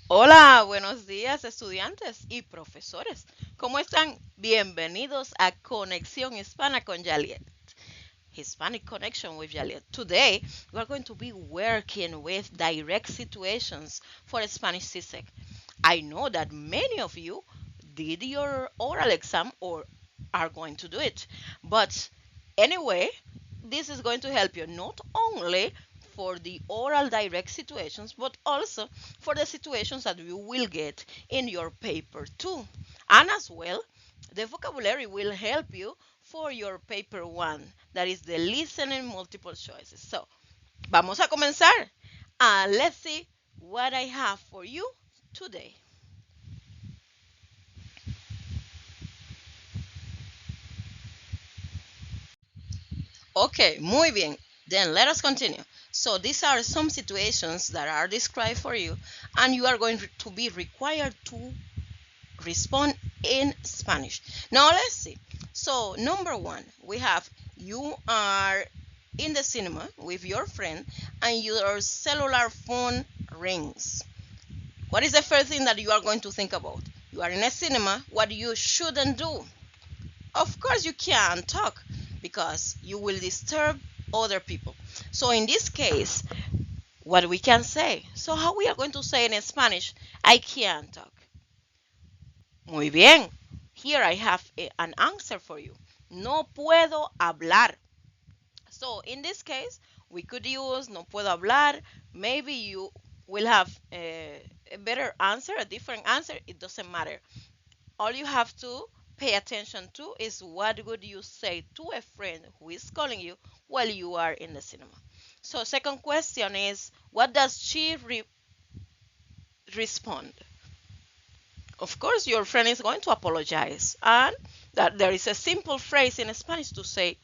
Hola, buenos días estudiantes y profesores. ¿Cómo están? Bienvenidos a Conexión Hispana con Jaliet. Hispanic Connection with Jaliet. Today, we are going to be working with direct situations for Spanish CSEC. I know that many of you did your oral exam or are going to do it. But anyway, this is going to help you not only for the oral direct situations, but also for the situations that you will get in your paper too. And as well, the vocabulary will help you for your paper one, that is the listening multiple choices. So, vamos a comenzar. And let's see what I have for you today. Okay, muy bien. Then let us continue. So these are some situations that are described for you, and you are going to be required to respond in Spanish. Now let's see. So number one, we have you are in the cinema with your friend and your cellular phone rings. What is the first thing that you are going to think about? You are in a cinema, what you shouldn't do. Of course you can't talk because you will disturb other people. So in this case, what we can say. So how we are going to say in Spanish, I can't talk. Muy bien. Here I have an answer for you. No puedo hablar. So in this case, we could use no puedo hablar. Maybe you will have a better answer, a different answer. It doesn't matter. All you have to pay attention to is what would you say to a friend who is calling you while you are in the cinema. So second question is, what does she respond? Of course, your friend is going to apologize, and that there is a simple phrase in Spanish to say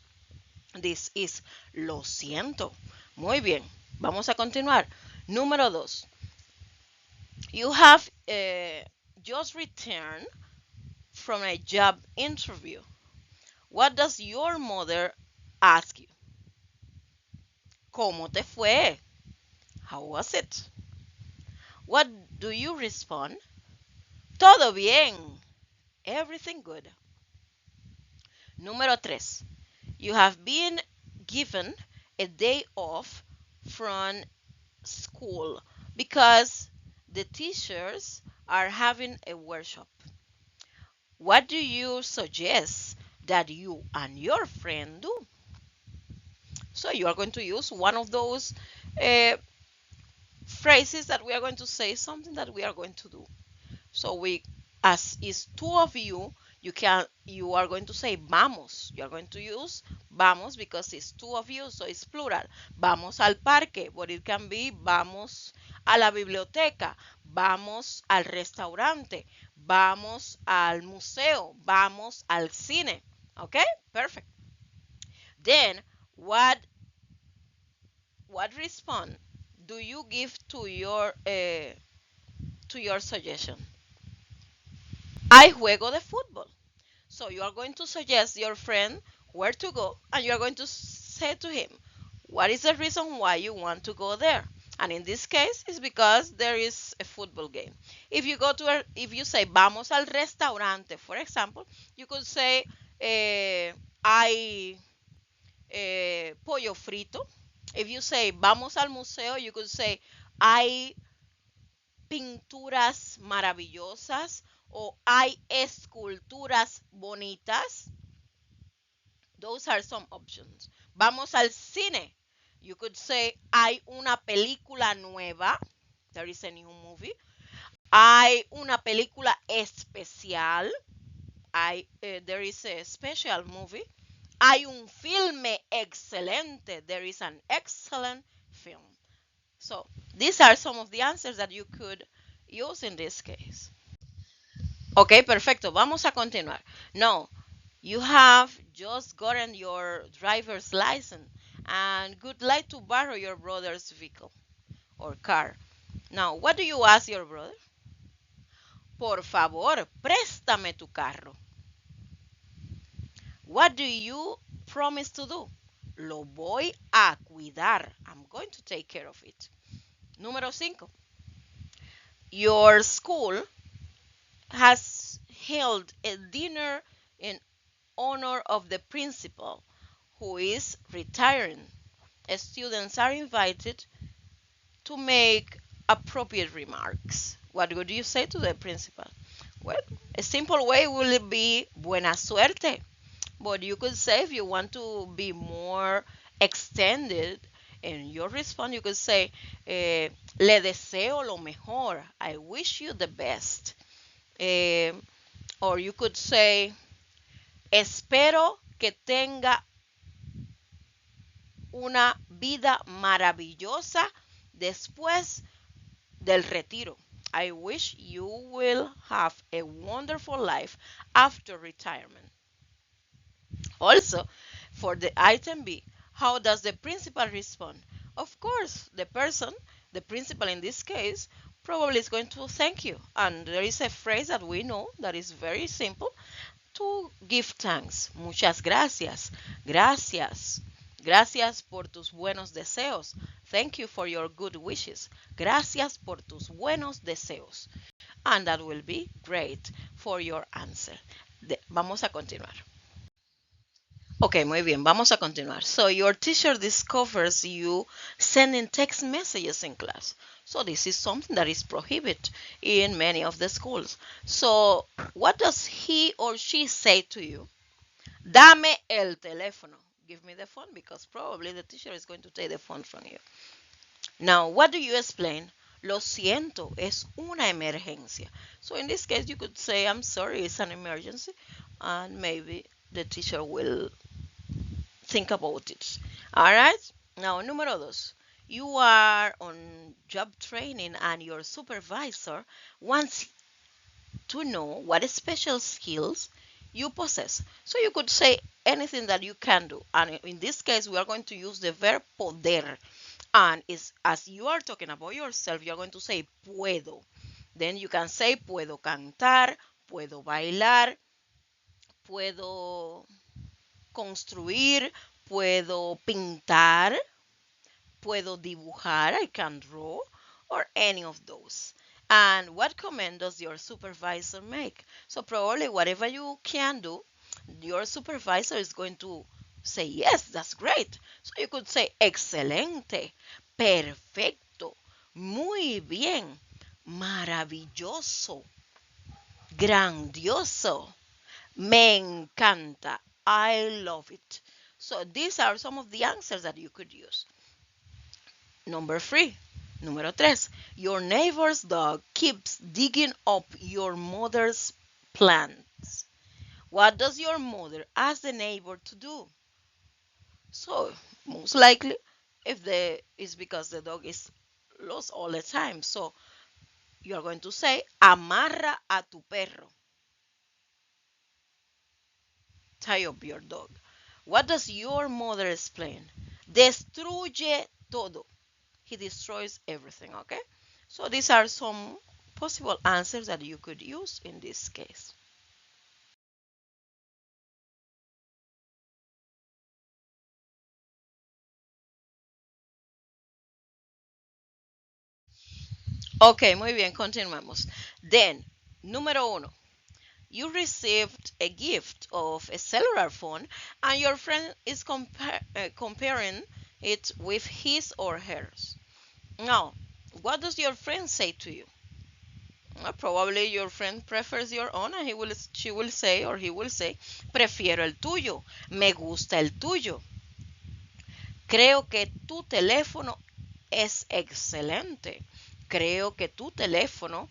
this is lo siento. Muy bien, vamos a continuar. Número dos, you have just returned from a job interview. What does your mother ask you? ¿Cómo te fue? How was it? What do you respond? Todo bien. Everything good. Número tres. You have been given a day off from school because the teachers are having a workshop. What do you suggest that you and your friend do? So you are going to use one of those uh, phrases that we are going to say something that we are going to do. So we, as is two of you, you are going to say vamos. You are going to use vamos because it's two of you, so it's plural. Vamos al parque, but it can be vamos a la biblioteca, vamos al restaurante, vamos al museo, vamos al cine. Okay, perfect. Then what response do you give to your suggestion? I juego de fútbol. So you are going to suggest your friend where to go, and you are going to say to him, what is the reason why you want to go there? And in this case, it's because there is a football game. If you say vamos al restaurante, for example, you could say hay pollo frito. If you say vamos al museo, you could say hay pinturas maravillosas o hay esculturas bonitas. Those are some options. Vamos al cine. You could say hay una película nueva. There is a new movie. Hay una película especial. There is a special movie. Hay un filme excelente. There is an excellent film. So these are some of the answers that you could use in this case. Ok, perfecto. Vamos a continuar. Now, you have just gotten your driver's license and would like to borrow your brother's vehicle or car. Now, what do you ask your brother? Por favor, préstame tu carro. What do you promise to do? Lo voy a cuidar. I'm going to take care of it. Número 5. Your school has held a dinner in honor of the principal who is retiring. Students are invited to make appropriate remarks. What would you say to the principal? Well, a simple way will be Buena suerte. But you could say, if you want to be more extended in your response, you could say, le deseo lo mejor. I wish you the best. Eh, or you could say, espero que tenga una vida maravillosa después del retiro. I wish you will have a wonderful life after retirement. Also, for the item B, how does the principal respond? Of course, the principal in this case, probably is going to thank you. And there is a phrase that we know that is very simple to give thanks. Muchas gracias. Gracias. Gracias por tus buenos deseos. Thank you for your good wishes. Gracias por tus buenos deseos. And that will be great for your answer. Vamos a continuar. Ok, muy bien, vamos a continuar. So your teacher discovers you sending text messages in class. So this is something that is prohibited in many of the schools. So what does he or she say to you? Dame el teléfono. Give me the phone, because probably the teacher is going to take the phone from you. Now, what do you explain? Lo siento, es una emergencia. So in this case, you could say, I'm sorry, it's an emergency. And maybe the teacher will think about it. All right. Now, número dos. You are on job training and your supervisor wants to know what special skills you possess. So you could say anything that you can do. And in this case, we are going to use the verb poder. And as you are talking about yourself, you're going to say puedo. Then you can say puedo cantar, puedo bailar, puedo construir, puedo pintar, puedo dibujar, I can draw, or any of those. And what command does your supervisor make? So probably whatever you can do, your supervisor is going to say, yes, that's great. So you could say, excelente, perfecto, muy bien, maravilloso, grandioso, me encanta, I love it. So these are some of the answers that you could use. Number three. Número tres. Your neighbor's dog keeps digging up your mother's plants. What does your mother ask the neighbor to do? So, most likely, if it's because the dog is lost all the time. So, you are going to say, amarra a tu perro. Tie up your dog. What does your mother explain? Destruye todo. He destroys everything, okay? So these are some possible answers that you could use in this case. Ok, muy bien, continuamos. Then, número uno, you received a gift of a cellular phone and your friend is comparing it with his or hers. Now, what does your friend say to you? Well, probably your friend prefers your own and she will say or he will say, prefiero el tuyo, me gusta el tuyo. Creo que tu teléfono es excelente. Creo que tu teléfono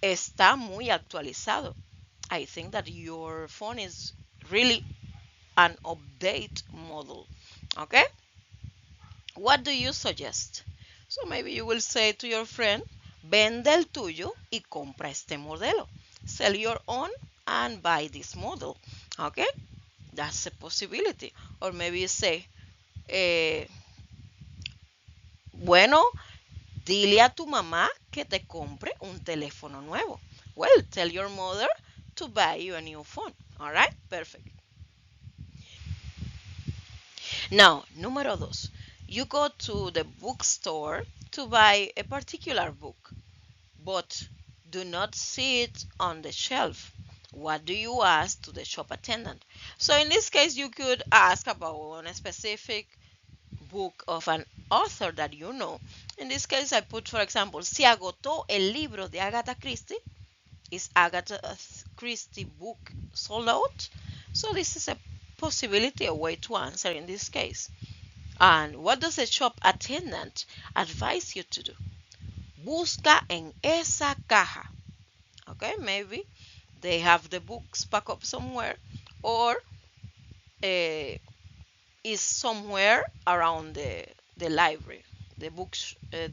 está muy actualizado. I think that your phone is really an update model. Okay? What do you suggest? So maybe you will say to your friend, vende el tuyo y compra este modelo. Sell your own and buy this model. Okay? That's a possibility. Or maybe you say, bueno, dile a tu mamá que te compre un teléfono nuevo. Well, tell your mother to buy you a new phone. All right? Perfect. Now, número dos. You go to the bookstore to buy a particular book. but do not sit on the shelf. What do you ask to the shop attendant? So in this case, you could ask about one specific book of an author that you know. In this case, I put, for example, se agotó el libro de Agatha Christie. Is Agatha Christie book sold out? So this is a possibility, a way to answer in this case. And what does the shop attendant advise you to do? Busca en esa caja. Okay, maybe they have the books packed up somewhere, or is somewhere around the library, the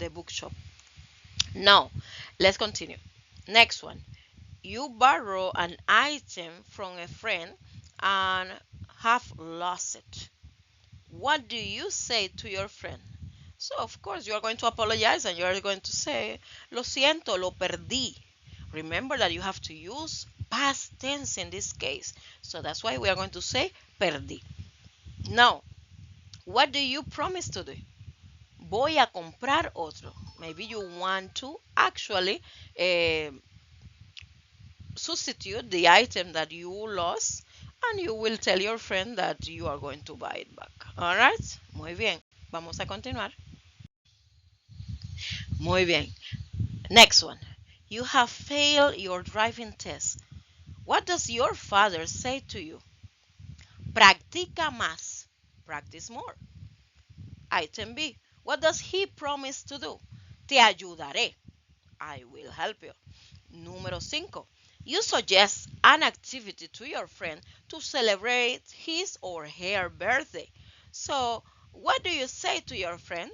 bookshop. Now, let's continue. Next one. You borrow an item from a friend and have lost it. What do you say to your friend? So, of course, you are going to apologize and you are going to say, lo siento, lo perdí. Remember that you have to use past tense in this case. So that's why we are going to say perdí. Now, what do you promise to do? Voy a comprar otro. Maybe you want to actually substitute the item that you lost, and you will tell your friend that you are going to buy it back. All right? Muy bien. Vamos a continuar. Muy bien. Next one. You have failed your driving test. What does your father say to you? Practica más. Practice more. Item B. What does he promise to do? Te ayudaré. I will help you. Número 5. You suggest an activity to your friend to celebrate his or her birthday. So, what do you say to your friend?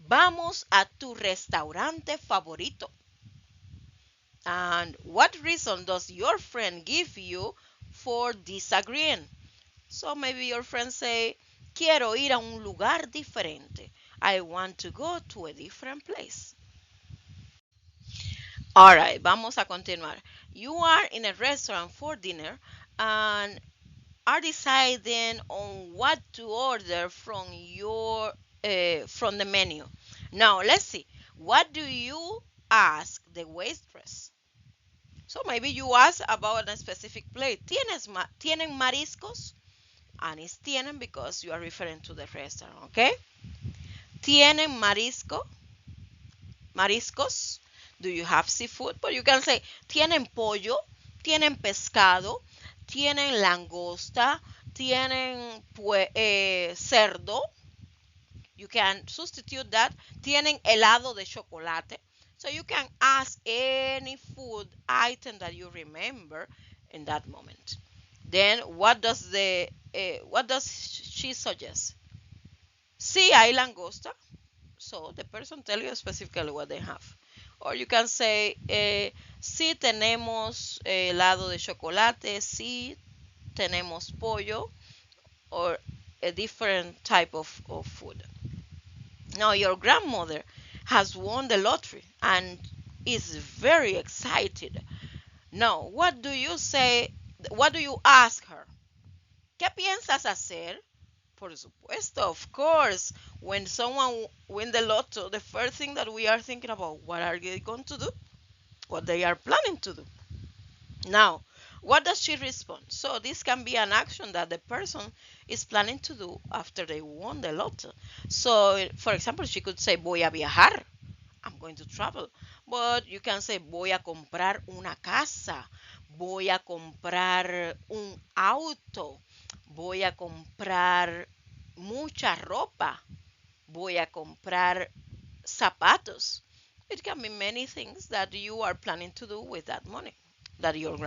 Vamos a tu restaurante favorito. And what reason does your friend give you for disagreeing? So maybe your friend say, quiero ir a un lugar diferente. I want to go to a different place. All right, vamos a continuar. You are in a restaurant for dinner and are deciding on what to order from the menu. Now let's see. What do you ask the waitress? So maybe you ask about a specific plate. ¿Tienen mariscos? And it's tienen because you are referring to the restaurant, okay? ¿Tienen mariscos? Do you have seafood? But you can say, ¿tienen pollo? ¿Tienen pescado? ¿Tienen langosta? ¿Tienen cerdo? You can substitute that. ¿Tienen helado de chocolate? So you can ask any food item that you remember in that moment. Then what does she suggest? Sí, hay langosta. So the person tell you specifically what they have. Or you can say, sí tenemos helado de chocolate, sí tenemos pollo, or a different type of food. Now your grandmother has won the lottery and is very excited. Now, what do you say? What do you ask her? ¿Qué piensas hacer? Por supuesto, of course. When someone win the lotto, the first thing that we are thinking about, what are they going to do? What they are planning to do. Now, what does she respond? So this can be an action that the person is planning to do after they won the lotto. So, for example, she could say, voy a viajar. I'm going to travel. But you can say, voy a comprar una casa. Voy a comprar un auto. Voy a comprar mucha ropa. Voy a comprar zapatos. It can be many things that you are planning to do with that money that your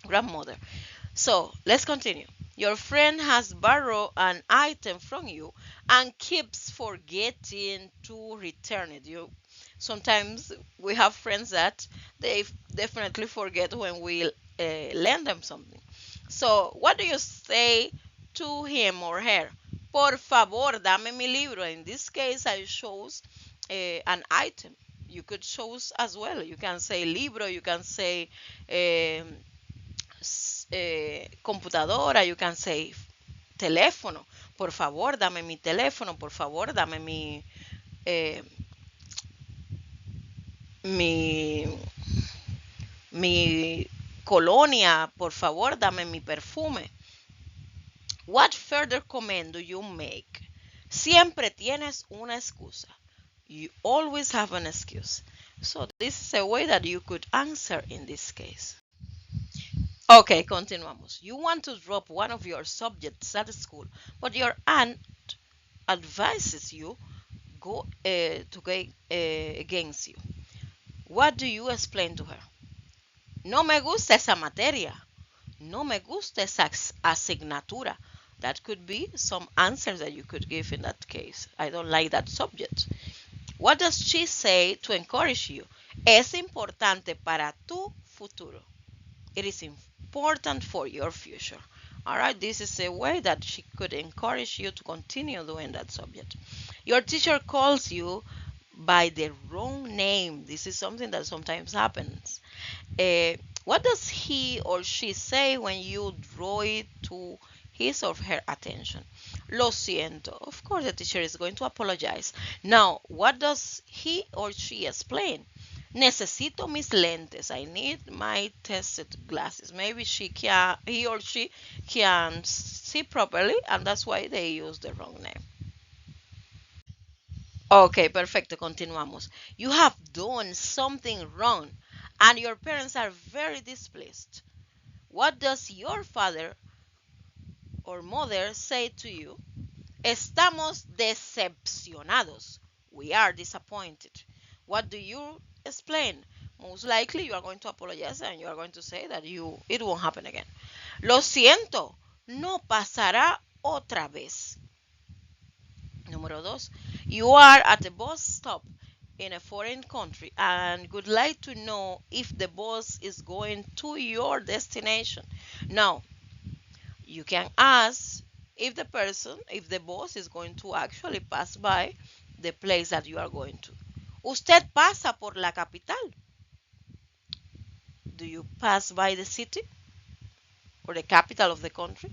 grandmother. So let's continue. Your friend has borrowed an item from you and keeps forgetting to return it. Sometimes we have friends that they definitely forget when we lend them something. So what do you say to him or her? Por favor, dame mi libro. In this case, I chose an item. You could choose as well. You can say libro. You can say computadora. You can say teléfono. Por favor, dame mi teléfono. Por favor, dame mi mi, mi colonia, por favor, dame mi perfume. What further comment do you make? Siempre tienes una excusa. You always have an excuse. So this is a way that you could answer in this case. Okay, continuamos. You want to drop one of your subjects at school, but your aunt advises you go to go against you. What do you explain to her? No me gusta esa materia. No me gusta esa asignatura. That could be some answers that you could give in that case. I don't like that subject. What does she say to encourage you? Es importante para tu futuro. It is important for your future. All right, this is a way that she could encourage you to continue doing that subject. Your teacher calls you by the wrong name. This is something that sometimes happens. Uh, what does he or she say when you draw it to his or her attention? Lo siento. Of course, the teacher is going to apologize. Now, what does he or she explain? Necesito mis lentes. I need my tested glasses. Maybe he or she can see properly, and that's why they use the wrong name. Okay, perfecto, continuamos. You have done something wrong and your parents are very displeased. What does your father or mother say to you? Estamos decepcionados. We are disappointed. What do you explain? Most likely you are going to apologize and you are going to say that it won't happen again. Lo siento, no pasará otra vez. Número dos, you are at a bus stop in a foreign country and would like to know if the bus is going to your destination. Now, you can ask if the bus is going to actually pass by the place that you are going to. ¿Usted pasa por la capital? Do you pass by the city or the capital of the country?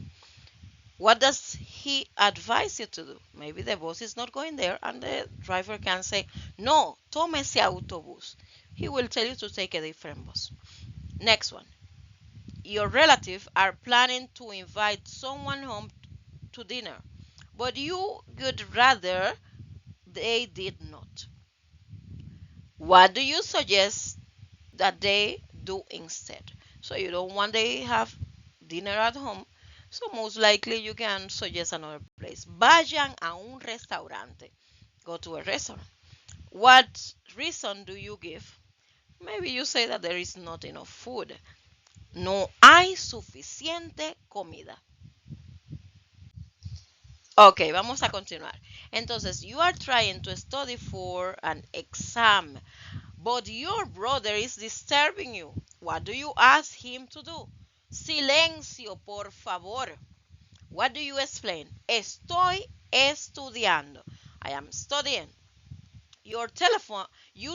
What does he advise you to do? Maybe the bus is not going there and the driver can say, no, tome ese autobús. He will tell you to take a different bus. Next one. Your relatives are planning to invite someone home to dinner, but you would rather they did not. What do you suggest that they do instead? So you don't want they have dinner at home. So most likely you can suggest another place. Vayan a un restaurante. Go to a restaurant. What reason do you give? Maybe you say that there is not enough food. No hay suficiente comida. Ok, vamos a continuar. Entonces, you are trying to study for an exam, but your brother is disturbing you. What do you ask him to do? Silencio, por favor. What do you explain? Estoy estudiando. I am studying. You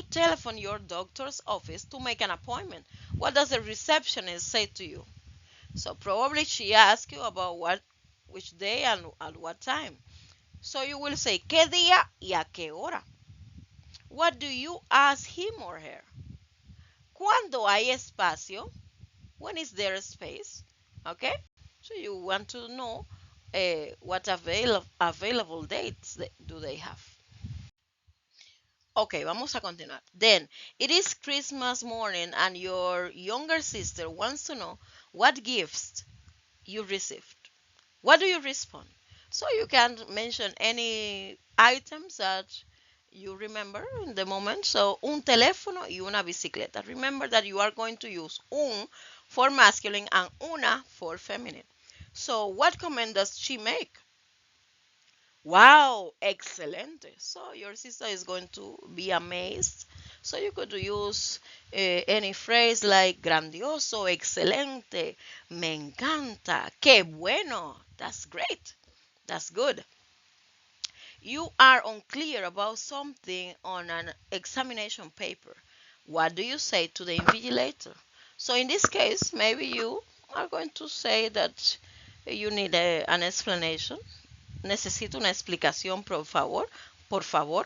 telephone your doctor's office to make an appointment. What does the receptionist say to you? So probably she asks you about which day and at what time. So you will say, ¿qué día y a qué hora? What do you ask him or her? ¿Cuándo hay espacio? When is there space? Okay? So you want to know what available dates do they have. Okay, vamos a continuar. Then, it is Christmas morning and your younger sister wants to know what gifts you received. What do you respond? So you can mention any items that you remember in the moment. So, un teléfono y una bicicleta. Remember that you are going to use un for masculine and una for feminine. So, what comment does she make? Wow, excelente. So your sister is going to be amazed. So you could use any phrase like grandioso, excelente, me encanta, qué bueno. That's great. That's good. You are unclear about something on an examination paper. What do you say to the invigilator? So in this case, maybe you are going to say that you need an explanation. Necesito una explicación, por favor.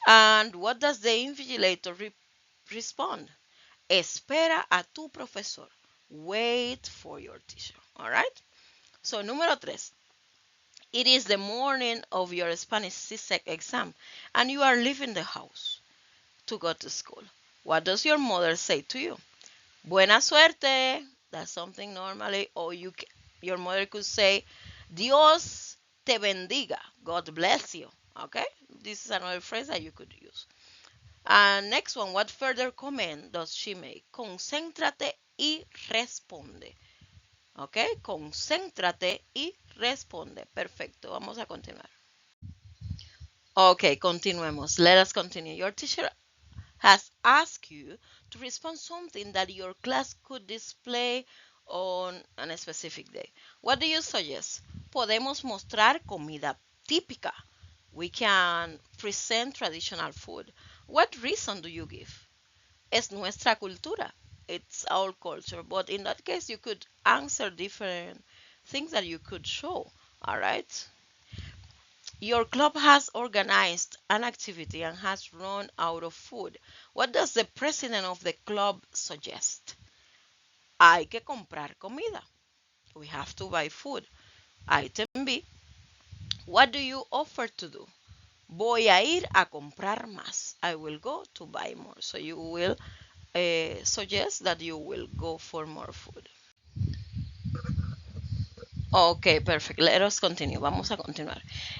And what does the invigilator respond. Espera a tu profesor. Wait for your teacher. All right? So, número 3. It is the morning of your Spanish CSEC exam and you are leaving the house to go to school. What does your mother say to you? Buena suerte. That's something normally, or your mother could say, Dios te bendiga. God bless you. Okay? This is another phrase that you could use. And next one, what further comment does she make? Concéntrate y responde. Okay? Concéntrate y responde. Perfecto. Vamos a continuar. Okay, continuemos. Let us continue. Your teacher has asked you to respond something that your class could display on a specific day. What do you suggest? Podemos mostrar comida típica. We can present traditional food. What reason do you give? Es nuestra cultura. It's our culture. But in that case, you could answer different things that you could show. All right. Your club has organized an activity and has run out of food. What does the president of the club suggest? Hay que comprar comida. We have to buy food. Item B. What do you offer to do? Voy a ir a comprar más. I will go to buy more. So you will suggest that you will go for more food. Okay, perfect. Let us continue. Vamos a continuar.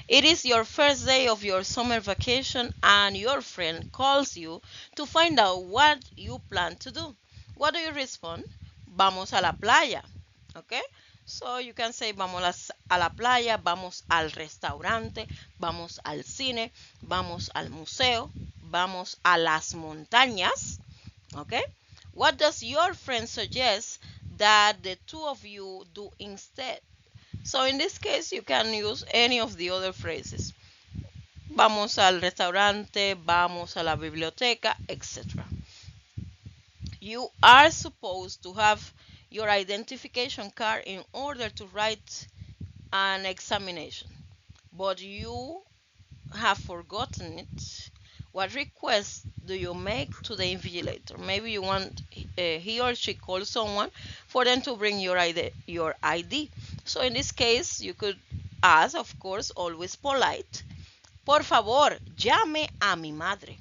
It is your first day of your summer vacation and your friend calls you to find out what you plan to do. What do you respond? Vamos a la playa. Okay? So you can say vamos a la playa, vamos al restaurante, vamos al cine, vamos al museo, vamos a las montañas. Okay? What does your friend suggest that the two of you do instead? So in this case, you can use any of the other phrases. Vamos al restaurante, vamos a la biblioteca, etc. You are supposed to have your identification card in order to write an examination, but you have forgotten it. What request do you make to the invigilator? Maybe you want he or she calls someone for them to bring your ID. So in this case, you could ask, of course, always polite. Por favor, llame a mi madre.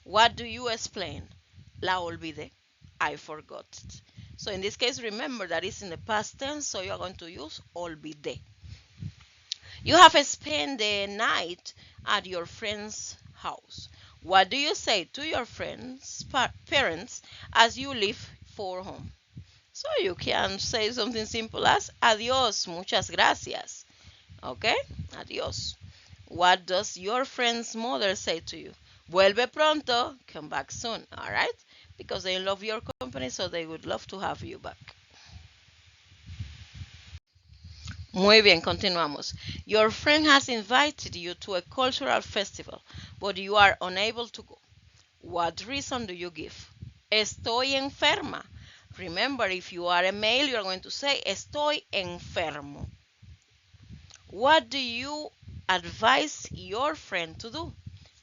What do you explain? La olvidé. I forgot it. So in this case, remember that it's in the past tense, so you are going to use olvidé. You have spent the night at your friend's house. What do you say to your friend's parents as you leave for home? So you can say something simple as adiós, muchas gracias. Okay? Adiós. What does your friend's mother say to you? Vuelve pronto, come back soon. All right? Because they love your company, so they would love to have you back. Muy bien, continuamos. Your friend has invited you to a cultural festival, but you are unable to go. What reason do you give? Estoy enferma. Remember, if you are a male, you are going to say estoy enfermo. What do you advise your friend to do?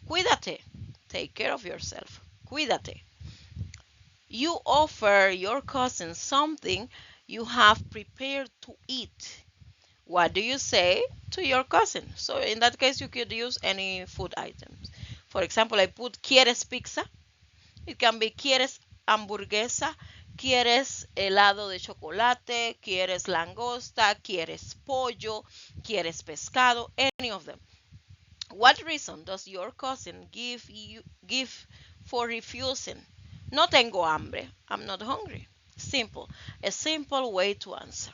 Cuídate. Take care of yourself. Cuídate. You offer your cousin something you have prepared to eat. What do you say to your cousin? So in that case, you could use any food items. For example, I put ¿quieres pizza? It can be ¿quieres hamburguesa? ¿Quieres helado de chocolate? ¿Quieres langosta? ¿Quieres pollo? ¿Quieres pescado? Any of them. What reason does your cousin give for refusing? No tengo hambre. I'm not hungry. Simple. A simple way to answer.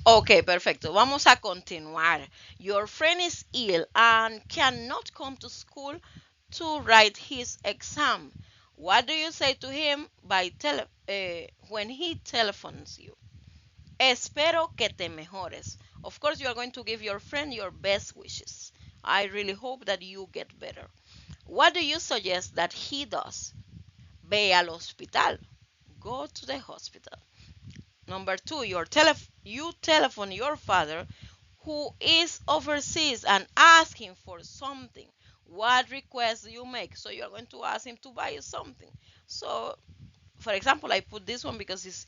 Ok, perfecto. Vamos a continuar. Your friend is ill and cannot come to school to write his exam. What do you say to him when he telephones you? Espero que te mejores. Of course, you are going to give your friend your best wishes. I really hope that you get better. What do you suggest that he does? Ve al hospital. Go to the hospital. Number 2, you telephone your father who is overseas and ask him for something. What request do you make? So you're going to ask him to buy you something. So, for example, I put this one because it's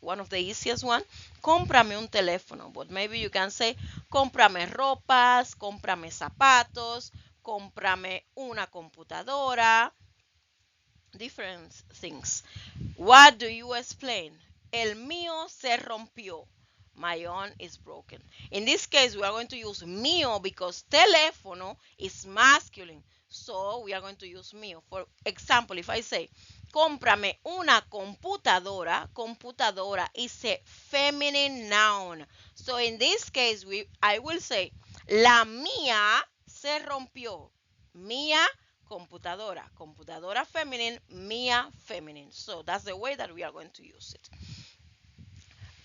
one of the easiest one. Cómprame un teléfono. But maybe you can say, cómprame ropas, cómprame zapatos, cómprame una computadora, different things. What do you explain? El mío se rompió. My own is broken. In this case, we are going to use mío because teléfono is masculine. So we are going to use mío. For example, if I say, cómprame una computadora, computadora is a feminine noun. So in this case, I will say, la mía se rompió. Mía computadora. Computadora feminine, mía feminine. So that's the way that we are going to use it.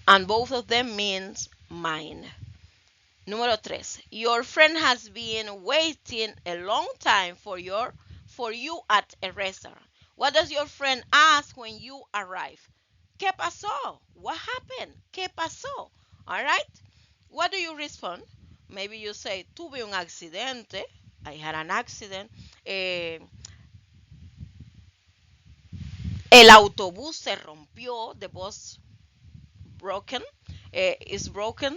And both of them means mine. Número 3. Your friend has been waiting a long time for you at a restaurant. What does your friend ask when you arrive? ¿Qué pasó? What happened? ¿Qué pasó? All right? What do you respond? Maybe you say, tuve un accidente. I had an accident. El autobús se rompió. The bus is broken.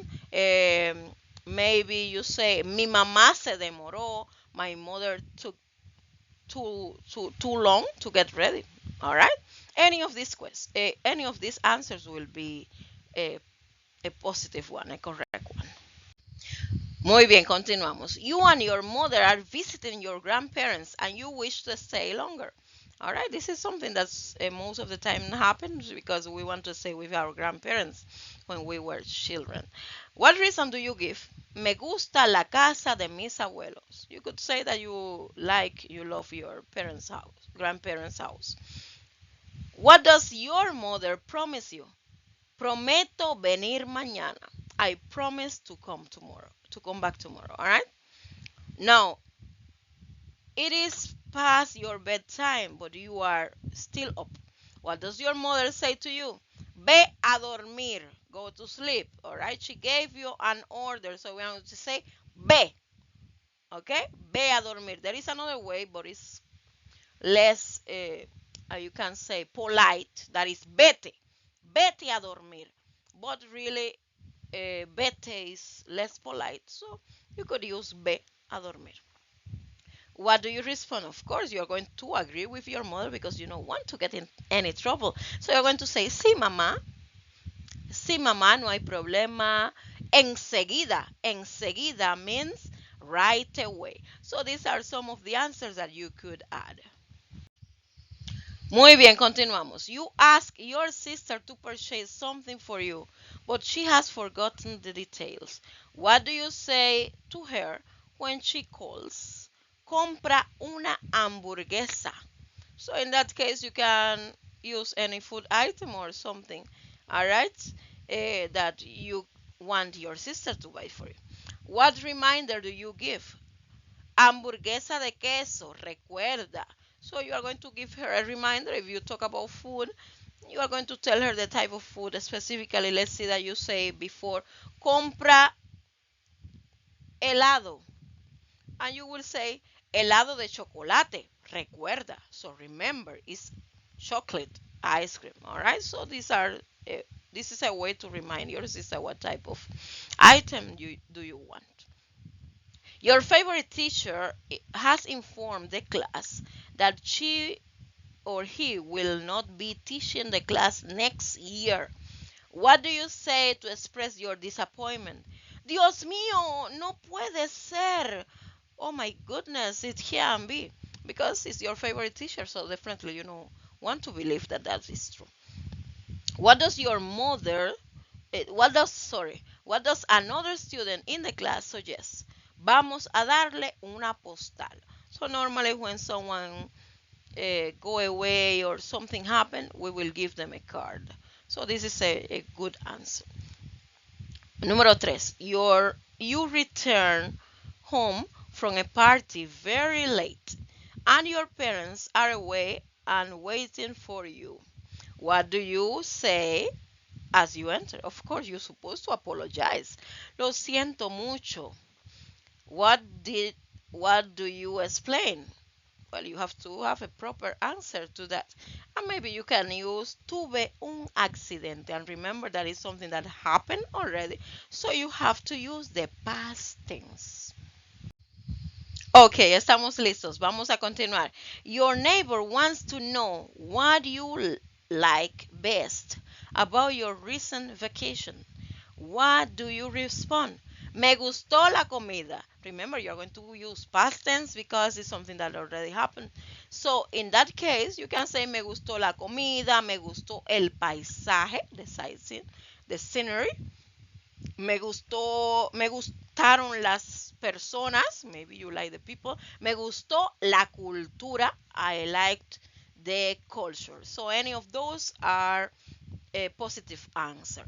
Maybe you say, mi mamá se demoró. My mother took too long to get ready. All right. Any of these answers will be a positive one, a correct one. Muy bien, continuamos. You and your mother are visiting your grandparents and you wish to stay longer. All right, this is something that's most of the time happens because we want to stay with our grandparents when we were children. What reason do you give? Me gusta la casa de mis abuelos. You could say that you love your parents' house, grandparents' house. What does your mother promise you? Prometo venir mañana. I promise to come back tomorrow. All right. Now, it is past your bedtime, but you are still up. What does your mother say to you? Ve a dormir. Go to sleep. All right. She gave you an order, so we are going to say ve. Okay. Ve a dormir. There is another way, but it's less, you can say, polite. That is vete. Vete a dormir. But really, vete is less polite, so you could use ve a dormir. What do you respond? Of course, you're going to agree with your mother because you don't want to get in any trouble. So you're going to say, sí, mamá. Sí, mamá, no hay problema. Enseguida. Enseguida means right away. So these are some of the answers that you could add. Muy bien, continuamos. You ask your sister to purchase something for you, but she has forgotten the details. What do you say to her when she calls? Compra una hamburguesa. So in that case, you can use any food item or something, all right, that you want your sister to buy for you. What reminder do you give? Hamburguesa de queso, recuerda. So you are going to give her a reminder. If you talk about food, you are going to tell her the type of food specifically. Let's see that you say before, compra helado. And you will say, helado de chocolate, recuerda. So remember, it's chocolate ice cream. All right. So this is a way to remind your sister what type of item do you want. Your favorite teacher has informed the class that she or he will not be teaching the class next year. What do you say to express your disappointment? Dios mío, no puede ser. Oh my goodness, it can be. Because it's your favorite teacher, so definitely you don't want to believe that that is true. What does your mother, what does another student in the class suggest? Vamos a darle una postal. So normally when someone go away or something happen, we will give them a card. So this is a good answer. Número 3. You return home from a party very late and your parents are away and waiting for you. What do you say as you enter? Of course, you're supposed to apologize. Lo siento mucho. What did What do you explain? Well, you have to have a proper answer to that. And maybe you can use tuve un accidente. And remember that is something that happened already. So you have to use the past tense. Ok, estamos listos. Vamos a continuar. Your neighbor wants to know what you like best about your recent vacation. What do you respond? Me gustó la comida. Remember, you're going to use past tense because it's something that already happened. So, in that case, you can say me gustó la comida, me gustó el paisaje, the sightseeing, the scenery. Me gustaron las personas, maybe you like the people. Me gustó la cultura, I liked the culture. So any of those are a positive answer.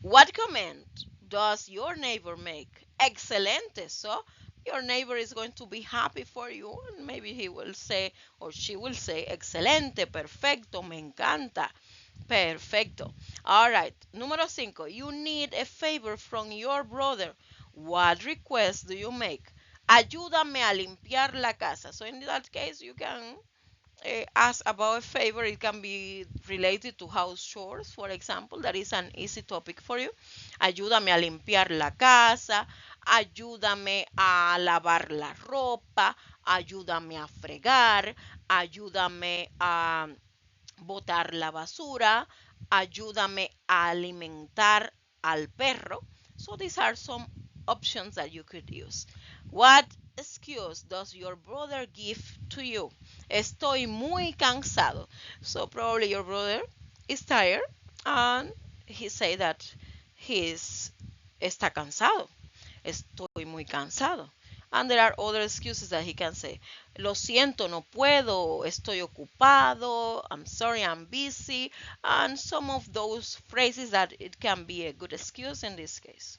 What comment does your neighbor make? Excelente. So your neighbor is going to be happy for you, and maybe he will say or she will say excelente, perfecto, me encanta. Perfecto. All right. Número 5. You need a favor from your brother. What request do you make? Ayúdame a limpiar la casa. So in that case, you can ask about a favor. It can be related to house chores, for example. That is an easy topic for you. Ayúdame a limpiar la casa. Ayúdame a lavar la ropa. Ayúdame a fregar. Ayúdame a botar la basura, ayúdame a alimentar al perro. So these are some options that you could use. What excuse does your brother give to you? Estoy muy cansado. So probably your brother is tired and he say that está cansado. Estoy muy cansado. And there are other excuses that he can say. Lo siento, no puedo, estoy ocupado, I'm sorry, I'm busy, and some of those phrases that it can be a good excuse in this case.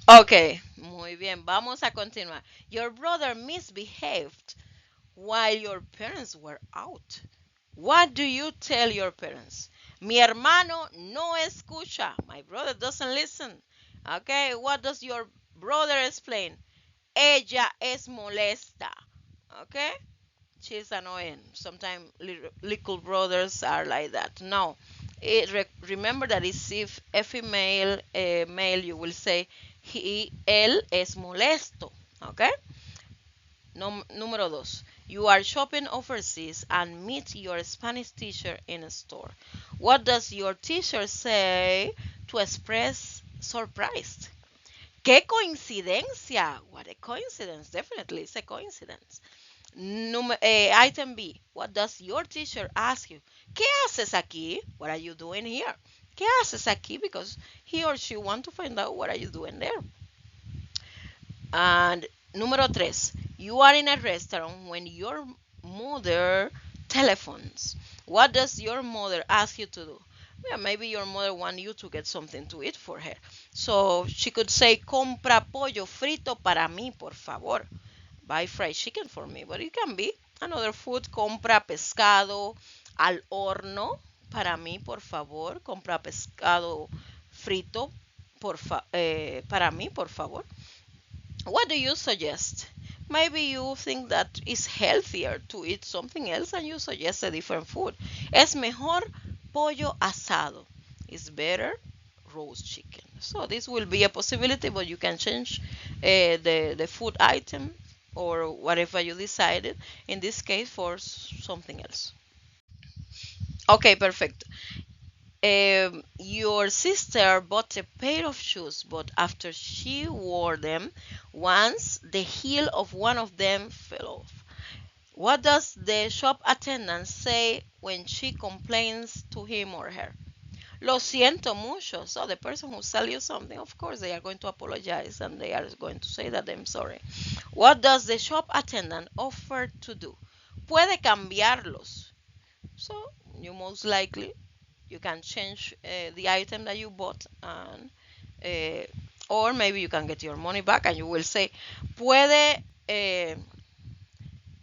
Ok, muy bien, vamos a continuar. Your brother misbehaved while your parents were out. What do you tell your parents? Mi hermano no escucha. My brother doesn't listen. Okay, what does your brother explain? Ella es molesta. Okay, she's annoying. Sometimes little brothers are like that. No, remember that if a female male, you will say él es molesto. Okay. No, número 2. You are shopping overseas and meet your Spanish teacher in a store. What does your teacher say to express surprise? ¡Qué coincidencia! What a coincidence. Definitely, it's a coincidence. Item B. What does your teacher ask you? ¿Qué haces aquí? What are you doing here? ¿Qué haces aquí? Because he or she want to find out what are you doing there. And número 3. You are in a restaurant when your mother telephones. What does your mother ask you to do? Yeah, maybe your mother wants you to get something to eat for her. So she could say, compra pollo frito para mí, por favor. Buy fried chicken for me. But it can be another food. Compra pescado al horno para mí, por favor. Compra pescado frito para mí, por favor. What do you suggest? Maybe you think that it's healthier to eat something else and you suggest a different food. Es mejor pollo asado. It's better roast chicken. So this will be a possibility, but you can change the food item or whatever you decided in this case for something else. Okay, perfect. Your sister bought a pair of shoes, but after she wore them once, the heel of one of them fell off. What does the shop attendant say when she complains to him or her? Lo siento mucho. So the person who sells you something, of course, they are going to apologize and they are going to say that I'm sorry. What does the shop attendant offer to do? Puede cambiarlos. So you most likely you can change the item that you bought and or maybe you can get your money back and you will say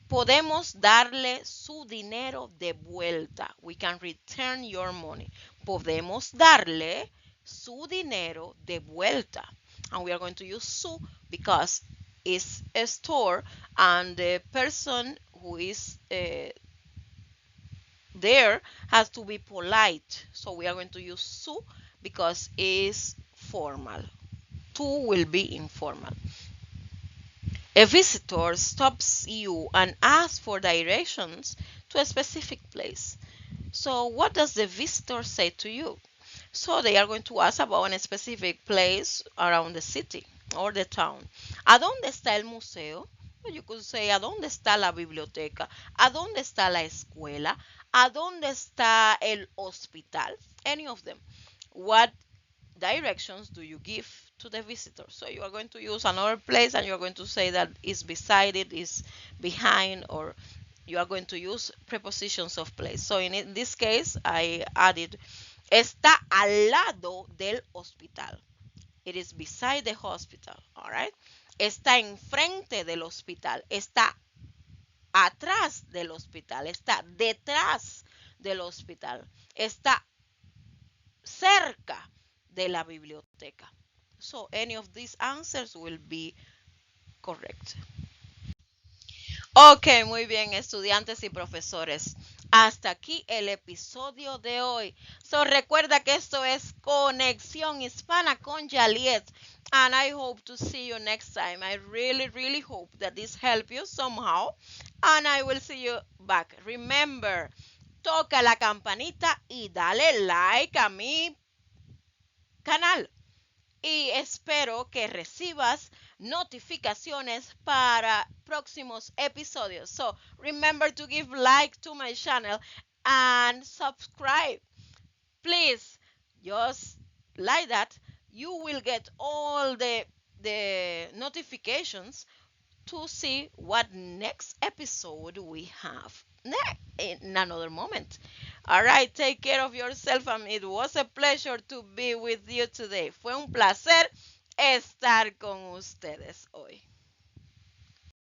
podemos darle su dinero de vuelta. We can return your money. Podemos darle su dinero de vuelta. And we are going to use su because is a store, and the person who is there has to be polite. So we are going to use su because it's formal. Tu will be informal. A visitor stops you and asks for directions to a specific place. So what does the visitor say to you? So they are going to ask about a specific place around the city or the town. ¿A dónde está el museo? Or you could say, ¿a dónde está la biblioteca? ¿A dónde está la escuela? ¿A dónde está el hospital? Any of them. What directions do you give to the visitor? So you are going to use another place and you are going to say that is beside it, is behind, or you are going to use prepositions of place. So in this case, I added está al lado del hospital. It is beside the hospital, all right? Está enfrente del hospital. Está atrás del hospital. Está detrás del hospital. Está cerca de la biblioteca. So any of these answers will be correct. Ok, muy bien, estudiantes y profesores. Hasta aquí el episodio de hoy. So recuerda que esto es Conexión Hispana con Jaliet. And I hope to see you next time. I really, really hope that this helped you somehow. And I will see you back. Remember, toca la campanita y dale like a mi canal. Y espero que recibas notificaciones para próximos episodios. So remember to give like to my channel and subscribe. Please, just like that, you will get all the notifications to see what next episode we have in another moment. All right, take care of yourself, and it was a pleasure to be with you today. Fue un placer estar con ustedes hoy.